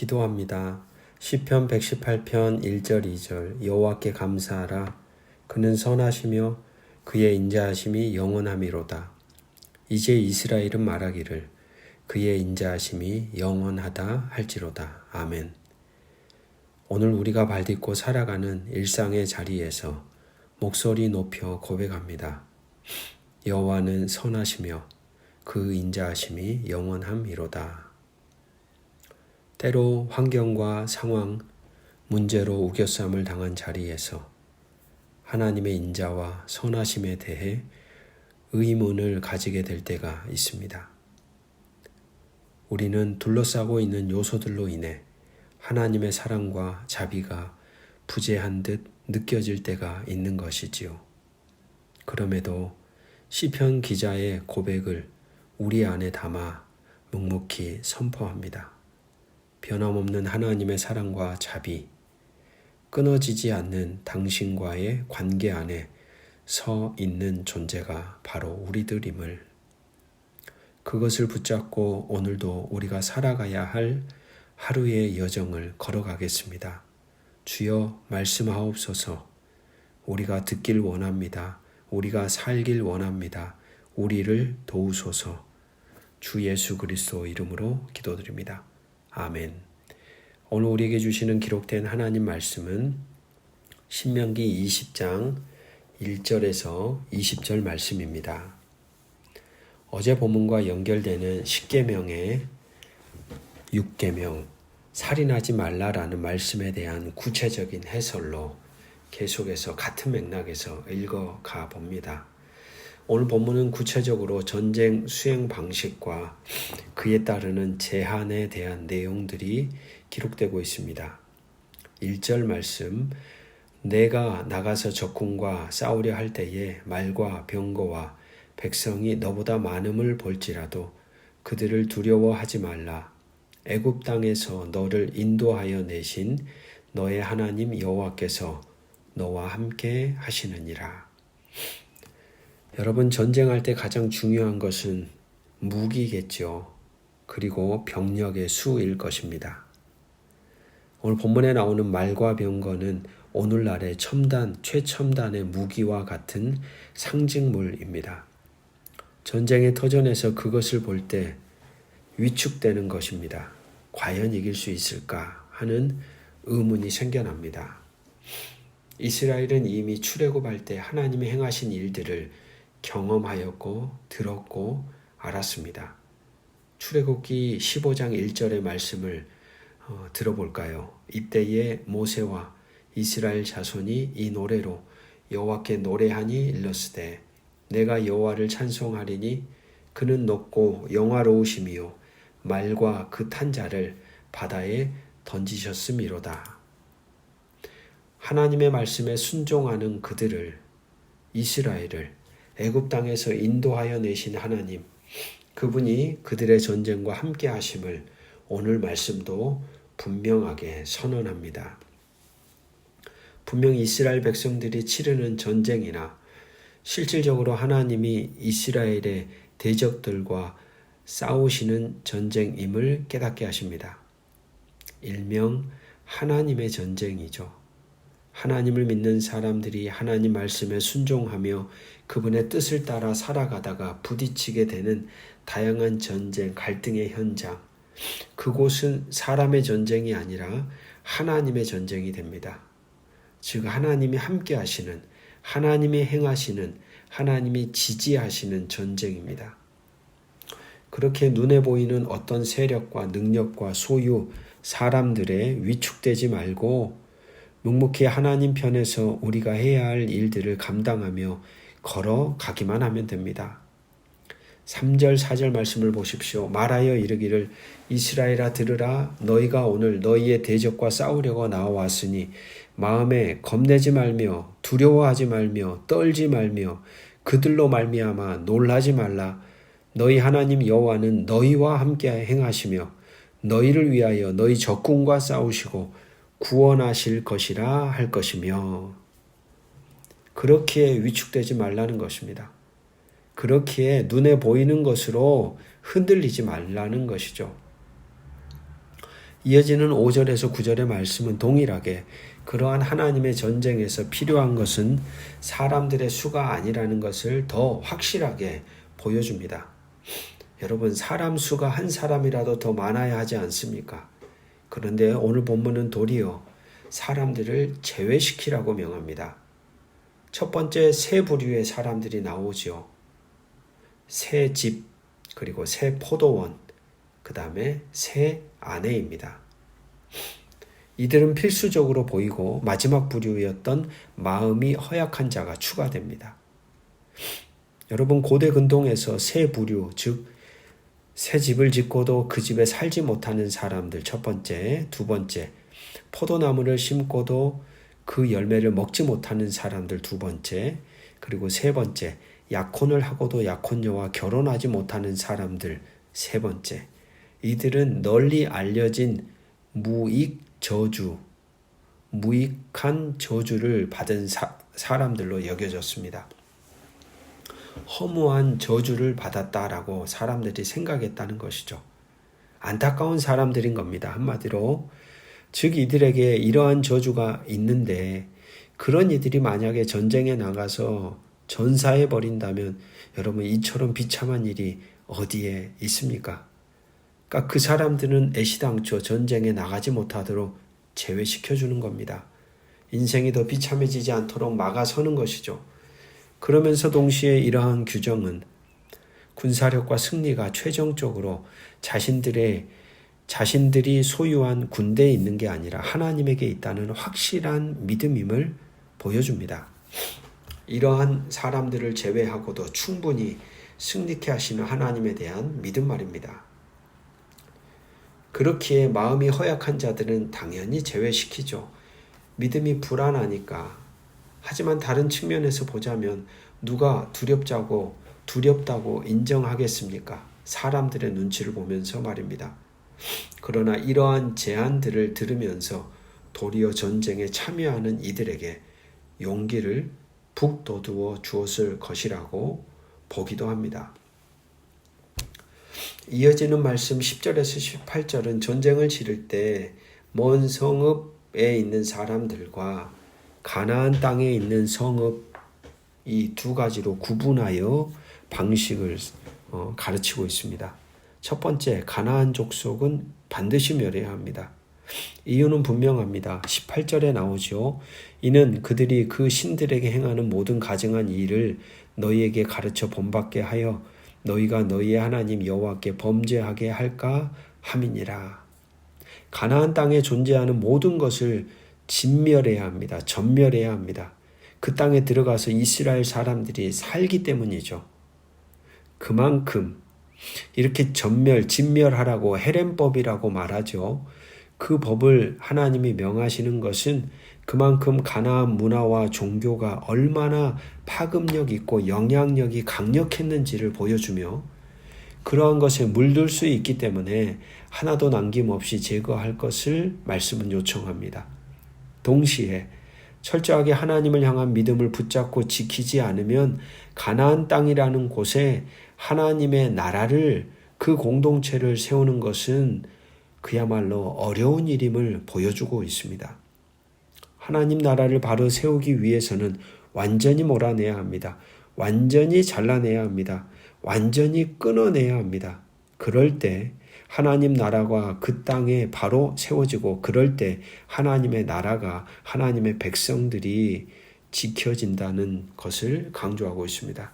기도합니다. 시편 118편 1절 2절 여호와께 감사하라. 그는 선하시며 그의 인자하심이 영원함이로다. 이제 이스라엘은 말하기를 그의 인자하심이 영원하다 할지로다. 아멘. 오늘 우리가 발딛고 살아가는 일상의 자리에서 목소리 높여 고백합니다. 여호와는 선하시며 그 인자하심이 영원함이로다. 때로 환경과 상황, 문제로 우겨쌈을 당한 자리에서 하나님의 인자와 선하심에 대해 의문을 가지게 될 때가 있습니다. 우리는 둘러싸고 있는 요소들로 인해 하나님의 사랑과 자비가 부재한 듯 느껴질 때가 있는 것이지요. 그럼에도 시편 기자의 고백을 우리 안에 담아 묵묵히 선포합니다. 변함없는 하나님의 사랑과 자비, 끊어지지 않는 당신과의 관계 안에 서 있는 존재가 바로 우리들임을, 그것을 붙잡고 오늘도 우리가 살아가야 할 하루의 여정을 걸어가겠습니다. 주여 말씀하옵소서. 우리가 듣길 원합니다. 우리가 살길 원합니다. 우리를 도우소서. 주 예수 그리스도 이름으로 기도드립니다. 아멘. 오늘 우리에게 주시는 기록된 하나님 말씀은 신명기 20장 1절에서 20절 말씀입니다. 어제 본문과 연결되는 10계명의 6계명, 살인하지 말라라는 말씀에 대한 구체적인 해설로 계속해서 같은 맥락에서 읽어가 봅니다. 오늘 본문은 구체적으로 전쟁 수행 방식과 그에 따르는 제한에 대한 내용들이 기록되고 있습니다. 1절 말씀, 내가 나가서 적군과 싸우려 할 때에 말과 병거와 백성이 너보다 많음을 볼지라도 그들을 두려워하지 말라. 애굽 땅에서 너를 인도하여 내신 너의 하나님 여호와께서 너와 함께 하시느니라. 여러분, 전쟁할 때 가장 중요한 것은 무기겠죠. 그리고 병력의 수일 것입니다. 오늘 본문에 나오는 말과 병거는 오늘날의 최첨단의 무기와 같은 상징물입니다. 전쟁의 터전에서 그것을 볼 때 위축되는 것입니다. 과연 이길 수 있을까 하는 의문이 생겨납니다. 이스라엘은 이미 출애굽할 때 하나님이 행하신 일들을 경험하였고 들었고 알았습니다. 출애굽기 15장 1절의 말씀을 들어볼까요? 이때에 모세와 이스라엘 자손이 이 노래로 여호와께 노래하니 일렀으되 내가 여호와를 찬송하리니 그는 높고 영화로우심이요 말과 그 탄 자를 바다에 던지셨음이로다. 하나님의 말씀에 순종하는 그들을, 이스라엘을 애굽 땅에서 인도하여 내신 하나님, 그분이 그들의 전쟁과 함께 하심을 오늘 말씀도 분명하게 선언합니다. 분명 이스라엘 백성들이 치르는 전쟁이나 실질적으로 하나님이 이스라엘의 대적들과 싸우시는 전쟁임을 깨닫게 하십니다. 일명 하나님의 전쟁이죠. 하나님을 믿는 사람들이 하나님 말씀에 순종하며 그분의 뜻을 따라 살아가다가 부딪히게 되는 다양한 전쟁, 갈등의 현장, 그곳은 사람의 전쟁이 아니라 하나님의 전쟁이 됩니다. 즉 하나님이 함께 하시는, 하나님이 행하시는, 하나님이 지지하시는 전쟁입니다. 그렇게 눈에 보이는 어떤 세력과 능력과 소유, 사람들에 위축되지 말고 묵묵히 하나님 편에서 우리가 해야 할 일들을 감당하며 걸어가기만 하면 됩니다. 3절 4절 말씀을 보십시오. 말하여 이르기를 이스라엘아 들으라. 너희가 오늘 너희의 대적과 싸우려고 나와왔으니 마음에 겁내지 말며 두려워하지 말며 떨지 말며 그들로 말미암아 놀라지 말라. 너희 하나님 여호와는 너희와 함께 행하시며 너희를 위하여 너희 적군과 싸우시고 구원하실 것이라 할 것이며. 그렇게 위축되지 말라는 것입니다. 그렇기에 눈에 보이는 것으로 흔들리지 말라는 것이죠. 이어지는 5절에서 9절의 말씀은 동일하게 그러한 하나님의 전쟁에서 필요한 것은 사람들의 수가 아니라는 것을 더 확실하게 보여줍니다. 여러분, 사람 수가 한 사람이라도 더 많아야 하지 않습니까? 그런데 오늘 본문은 도리어 사람들을 제외시키라고 명합니다. 첫 번째 세 부류의 사람들이 나오죠. 새 집, 그리고 새 포도원, 그 다음에 새 아내입니다. 이들은 필수적으로 보이고 마지막 부류였던 마음이 허약한 자가 추가됩니다. 여러분, 고대 근동에서 새 부류, 즉 새 집을 짓고도 그 집에 살지 못하는 사람들 첫 번째, 두 번째, 포도나무를 심고도 그 열매를 먹지 못하는 사람들 두 번째, 그리고 세 번째, 약혼을 하고도 약혼녀와 결혼하지 못하는 사람들 세 번째. 이들은 널리 알려진 무익한 저주를 받은 사람들로 여겨졌습니다. 허무한 저주를 받았다라고 사람들이 생각했다는 것이죠. 안타까운 사람들인 겁니다. 한마디로. 즉 이들에게 이러한 저주가 있는데 그런 이들이 만약에 전쟁에 나가서 전사해 버린다면 여러분, 이처럼 비참한 일이 어디에 있습니까? 그러니까 그 사람들은 애시당초 전쟁에 나가지 못하도록 제외시켜주는 겁니다. 인생이 더 비참해지지 않도록 막아서는 것이죠. 그러면서 동시에 이러한 규정은 군사력과 승리가 최종적으로 자신들이 소유한 군대에 있는 게 아니라 하나님에게 있다는 확실한 믿음임을 보여줍니다. 이러한 사람들을 제외하고도 충분히 승리케 하시는 하나님에 대한 믿음 말입니다. 그렇기에 마음이 허약한 자들은 당연히 제외시키죠. 믿음이 불안하니까. 하지만 다른 측면에서 보자면 누가 두렵다고 인정하겠습니까? 사람들의 눈치를 보면서 말입니다. 그러나 이러한 제안들을 들으면서 도리어 전쟁에 참여하는 이들에게 용기를 북돋워 주었을 것이라고 보기도 합니다. 이어지는 말씀 10절에서 18절은 전쟁을 치를 때 먼 성읍에 있는 사람들과 가나안 땅에 있는 성읍, 이 두 가지로 구분하여 방식을 가르치고 있습니다. 첫 번째, 가나안 족속은 반드시 멸해야 합니다. 이유는 분명합니다. 18절에 나오죠. 이는 그들이 그 신들에게 행하는 모든 가증한 일을 너희에게 가르쳐 본받게 하여 너희가 너희의 하나님 여호와께 범죄하게 할까 함이니라. 가나안 땅에 존재하는 모든 것을 진멸해야 합니다. 전멸해야 합니다. 그 땅에 들어가서 이스라엘 사람들이 살기 때문이죠. 그만큼 이렇게 진멸하라고 헤렘법이라고 말하죠. 그 법을 하나님이 명하시는 것은 그만큼 가나안 문화와 종교가 얼마나 파급력 있고 영향력이 강력했는지를 보여주며 그러한 것에 물들 수 있기 때문에 하나도 남김없이 제거할 것을 말씀은 요청합니다. 동시에 철저하게 하나님을 향한 믿음을 붙잡고 지키지 않으면 가나안 땅이라는 곳에 하나님의 나라를, 그 공동체를 세우는 것은 그야말로 어려운 일임을 보여주고 있습니다. 하나님 나라를 바로 세우기 위해서는 완전히 몰아내야 합니다. 완전히 잘라내야 합니다. 완전히 끊어내야 합니다. 그럴 때 하나님 나라가 그 땅에 바로 세워지고, 그럴 때 하나님의 나라가, 하나님의 백성들이 지켜진다는 것을 강조하고 있습니다.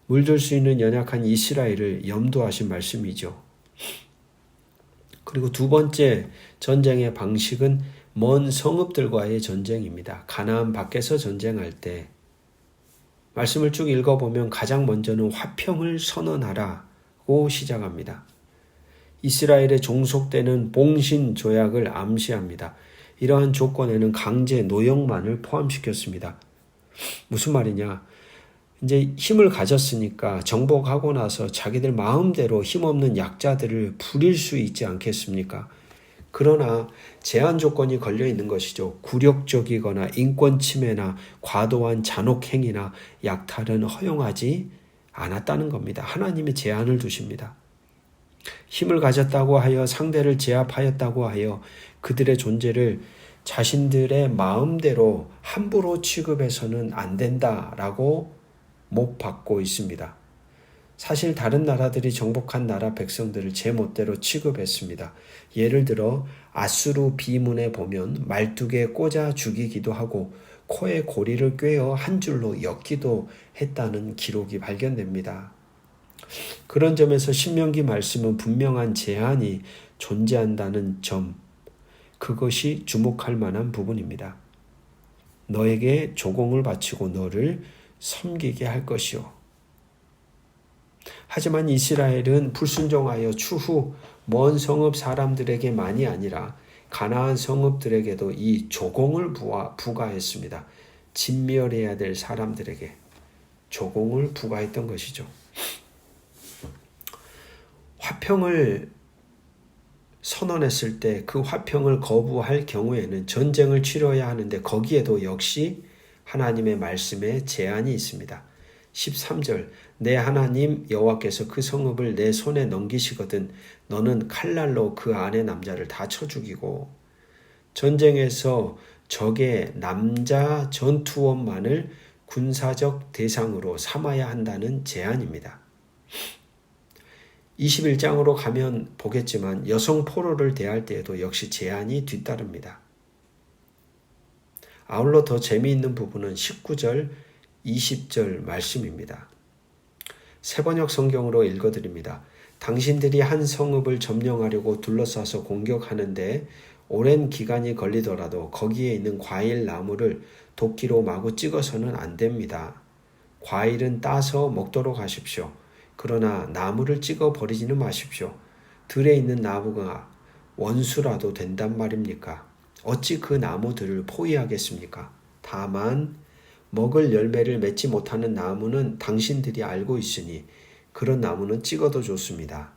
물들 수 있는 연약한 이스라엘을 염두하신 말씀이죠. 그리고 두 번째 전쟁의 방식은 먼 성읍들과의 전쟁입니다. 가나안 밖에서 전쟁할 때 말씀을 쭉 읽어보면 가장 먼저는 화평을 선언하라고 시작합니다. 이스라엘에 종속되는 봉신 조약을 암시합니다. 이러한 조건에는 강제 노역만을 포함시켰습니다. 무슨 말이냐? 이제 힘을 가졌으니까 정복하고 나서 자기들 마음대로 힘없는 약자들을 부릴 수 있지 않겠습니까? 그러나 제한 조건이 걸려 있는 것이죠. 굴욕적이거나 인권 침해나 과도한 잔혹 행위나 약탈은 허용하지 않았다는 겁니다. 하나님이 제한을 두십니다. 힘을 가졌다고 하여 상대를 제압하였다고 하여 그들의 존재를 자신들의 마음대로 함부로 취급해서는 안 된다라고 못 받고 있습니다. 사실 다른 나라들이 정복한 나라 백성들을 제멋대로 취급했습니다. 예를 들어 아수르 비문에 보면 말뚝에 꽂아 죽이기도 하고 코에 고리를 꿰어 한 줄로 엮기도 했다는 기록이 발견됩니다. 그런 점에서 신명기 말씀은 분명한 제한이 존재한다는 점, 그것이 주목할 만한 부분입니다. 너에게 조공을 바치고 너를 섬기게 할 것이요. 하지만 이스라엘은 불순종하여 추후 먼 성읍 사람들에게만이 아니라 가나안 성읍들에게도 이 조공을 부과했습니다. 진멸해야 될 사람들에게 조공을 부과했던 것이죠. 화평을 선언했을 때 그 화평을 거부할 경우에는 전쟁을 치러야 하는데 거기에도 역시 하나님의 말씀에 제한이 있습니다. 13절 내 하나님 여호와께서 그 성읍을 내 손에 넘기시거든 너는 칼날로 그 안의 남자를 다 쳐 죽이고 전쟁에서 적의 남자 전투원만을 군사적 대상으로 삼아야 한다는 제한입니다. 21장으로 가면 보겠지만 여성 포로를 대할 때에도 역시 제한이 뒤따릅니다. 아울러 더 재미있는 부분은 19절, 20절 말씀입니다. 새번역 성경으로 읽어드립니다. 당신들이 한 성읍을 점령하려고 둘러싸서 공격하는데 오랜 기간이 걸리더라도 거기에 있는 과일 나무를 도끼로 마구 찍어서는 안 됩니다. 과일은 따서 먹도록 하십시오. 그러나 나무를 찍어 버리지는 마십시오. 들에 있는 나무가 원수라도 된단 말입니까? 어찌 그 나무들을 포위하겠습니까? 다만 먹을 열매를 맺지 못하는 나무는 당신들이 알고 있으니 그런 나무는 찍어도 좋습니다.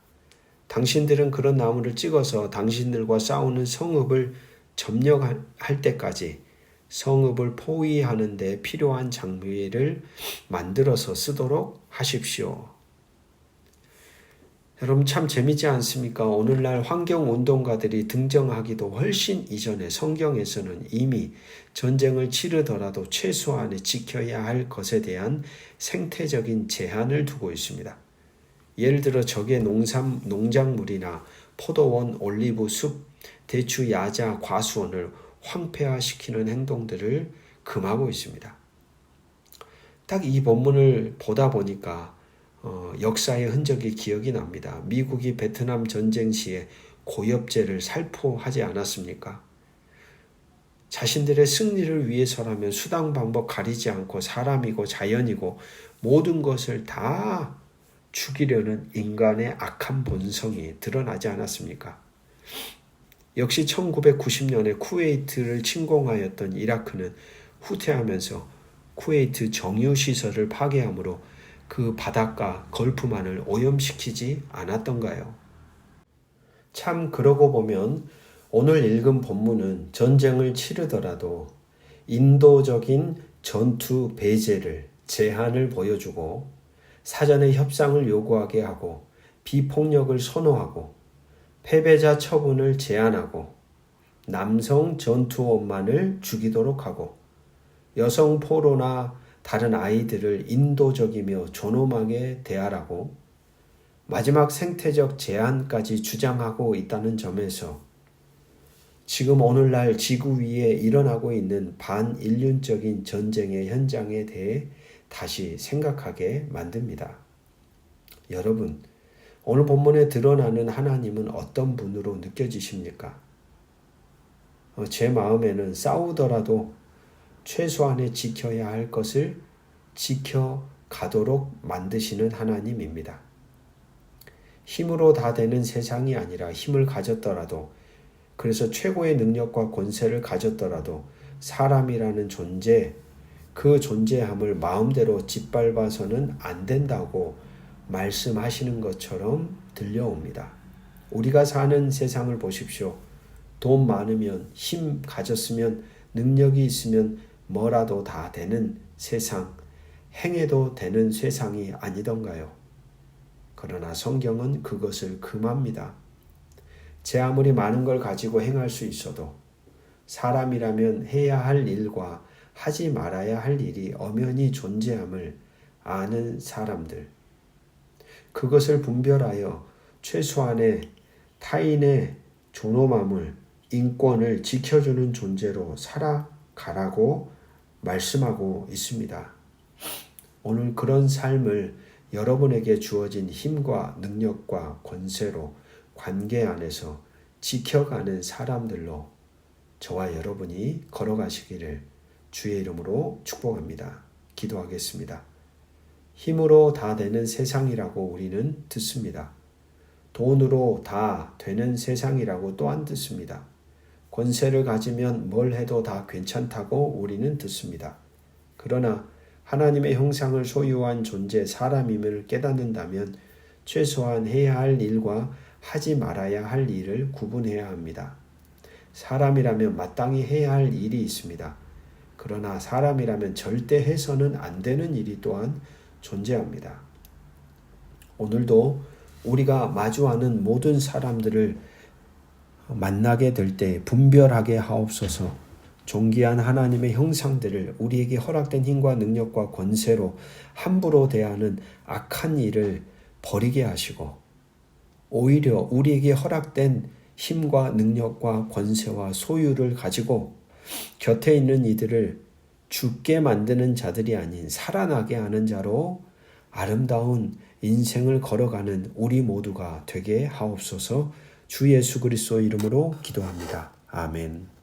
당신들은 그런 나무를 찍어서 당신들과 싸우는 성읍을 점령할 때까지 성읍을 포위하는 데 필요한 장비를 만들어서 쓰도록 하십시오. 여러분 참 재미지 않습니까? 오늘날 환경운동가들이 등장하기도 훨씬 이전에 성경에서는 이미 전쟁을 치르더라도 최소한의 지켜야 할 것에 대한 생태적인 제한을 두고 있습니다. 예를 들어 적의 농작물이나 포도원, 올리브 숲, 대추, 야자, 과수원을 황폐화시키는 행동들을 금하고 있습니다. 딱 이 본문을 보다 보니까 역사의 흔적이 기억이 납니다. 미국이 베트남 전쟁 시에 고엽제를 살포하지 않았습니까? 자신들의 승리를 위해서라면 수단 방법 가리지 않고 사람이고 자연이고 모든 것을 다 죽이려는 인간의 악한 본성이 드러나지 않았습니까? 역시 1990년에 쿠웨이트를 침공하였던 이라크는 후퇴하면서 쿠웨이트 정유시설을 파괴함으로 그 바닷가 걸프만을 오염시키지 않았던가요? 참 그러고 보면 오늘 읽은 본문은 전쟁을 치르더라도 인도적인 전투 배제를 제한을 보여주고 사전에 협상을 요구하게 하고 비폭력을 선호하고 패배자 처분을 제한하고 남성 전투원만을 죽이도록 하고 여성 포로나 다른 아이들을 인도적이며 존엄하게 대하라고 마지막 생태적 제한까지 주장하고 있다는 점에서 지금 오늘날 지구 위에 일어나고 있는 반인륜적인 전쟁의 현장에 대해 다시 생각하게 만듭니다. 여러분, 오늘 본문에 드러나는 하나님은 어떤 분으로 느껴지십니까? 제 마음에는 싸우더라도 최소한의 지켜야 할 것을 지켜가도록 만드시는 하나님입니다. 힘으로 다 되는 세상이 아니라 힘을 가졌더라도 그래서 최고의 능력과 권세를 가졌더라도 사람이라는 존재, 그 존재함을 마음대로 짓밟아서는 안 된다고 말씀하시는 것처럼 들려옵니다. 우리가 사는 세상을 보십시오. 돈 많으면, 힘 가졌으면, 능력이 있으면 뭐라도 다 되는 세상, 행해도 되는 세상이 아니던가요? 그러나 성경은 그것을 금합니다. 제 아무리 많은 걸 가지고 행할 수 있어도 사람이라면 해야 할 일과 하지 말아야 할 일이 엄연히 존재함을 아는 사람들, 그것을 분별하여 최소한의 타인의 존엄함을, 인권을 지켜주는 존재로 살아가라고 말씀하고 있습니다. 오늘 그런 삶을 여러분에게 주어진 힘과 능력과 권세로 관계 안에서 지켜가는 사람들로 저와 여러분이 걸어가시기를 주의 이름으로 축복합니다. 기도하겠습니다. 힘으로 다 되는 세상이라고 우리는 듣습니다. 돈으로 다 되는 세상이라고 또한 듣습니다. 권세를 가지면 뭘 해도 다 괜찮다고 우리는 듣습니다. 그러나 하나님의 형상을 소유한 존재 사람임을 깨닫는다면 최소한 해야 할 일과 하지 말아야 할 일을 구분해야 합니다. 사람이라면 마땅히 해야 할 일이 있습니다. 그러나 사람이라면 절대 해서는 안 되는 일이 또한 존재합니다. 오늘도 우리가 마주하는 모든 사람들을 만나게 될 때 분별하게 하옵소서. 존귀한 하나님의 형상들을 우리에게 허락된 힘과 능력과 권세로 함부로 대하는 악한 일을 버리게 하시고 오히려 우리에게 허락된 힘과 능력과 권세와 소유를 가지고 곁에 있는 이들을 죽게 만드는 자들이 아닌 살아나게 하는 자로 아름다운 인생을 걸어가는 우리 모두가 되게 하옵소서. 주 예수 그리스도 이름으로 기도합니다. 아멘.